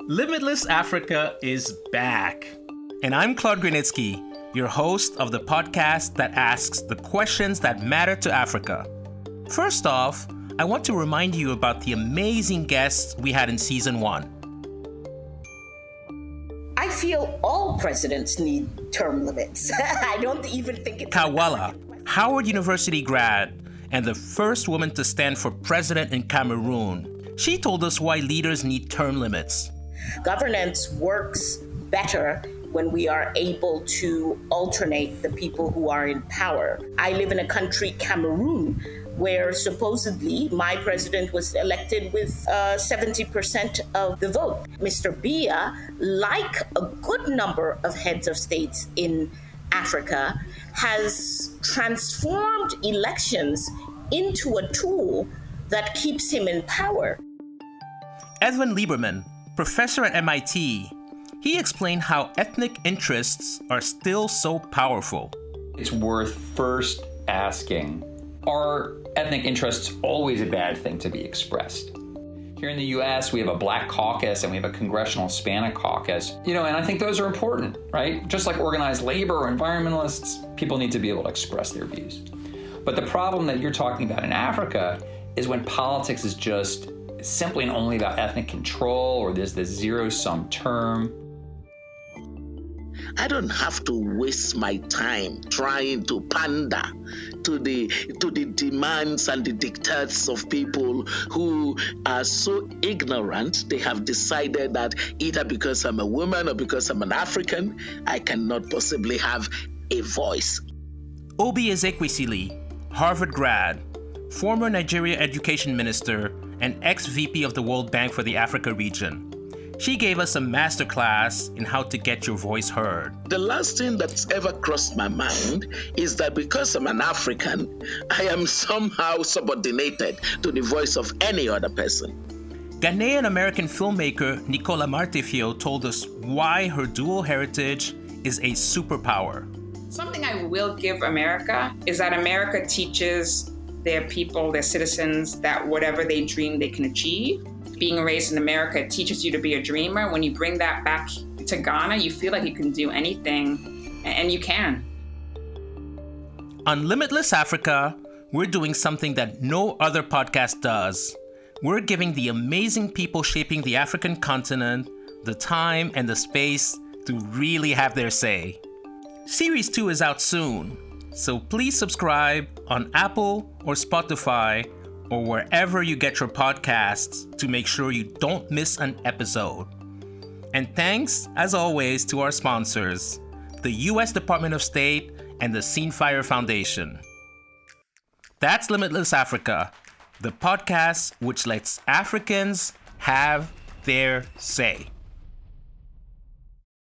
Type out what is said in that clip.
Limitless Africa is back. And I'm Claude Grunitzky, your host of the podcast that asks the questions that matter to Africa. First off, I want to remind you about the amazing guests we had in season 1. I feel all presidents need term limits. I don't even think it's... Kawala, Howard University grad, and the first woman to stand for president in Cameroon. She told us why leaders need term limits. Governance works better when we are able to alternate the people who are in power. I live in a country, Cameroon, where supposedly my president was elected with 70% of the vote. Mr. Biya, like a good number of heads of states in Africa, has transformed elections into a tool that keeps him in power. Edwin Lieberman, professor at MIT, he explained how ethnic interests are still so powerful. It's worth first asking, are ethnic interests always a bad thing to be expressed? Here in the US, we have a Black caucus and we have a congressional Hispanic caucus. And I think those are important, right? Just like organized labor or environmentalists, people need to be able to express their views. But the problem that you're talking about in Africa is when politics is just simply and only about ethnic control, or there's this zero-sum term. I don't have to waste my time trying to pander to the demands and the dictates of people who are so ignorant. They have decided that either because I'm a woman or because I'm an African, I cannot possibly have a voice. Obi Ezekwesili, Harvard grad, former Nigeria education minister, and ex-VP of the World Bank for the Africa region. She gave us a masterclass in how to get your voice heard. The last thing that's ever crossed my mind is that because I'm an African, I am somehow subordinated to the voice of any other person. Ghanaian-American filmmaker Nicola Martefio told us why her dual heritage is a superpower. Something I will give America is that America teaches their people, their citizens, that whatever they dream, they can achieve. Being raised in America teaches you to be a dreamer. When you bring that back to Ghana, you feel like you can do anything, and you can. On Limitless Africa, we're doing something that no other podcast does. We're giving the amazing people shaping the African continent the time and the space to really have their say. Series 2 is out soon, so please subscribe on Apple or Spotify or wherever you get your podcasts to make sure you don't miss an episode. And thanks, as always, to our sponsors, the U.S. Department of State and the Seenfire Foundation. That's Limitless Africa, the podcast which lets Africans have their say.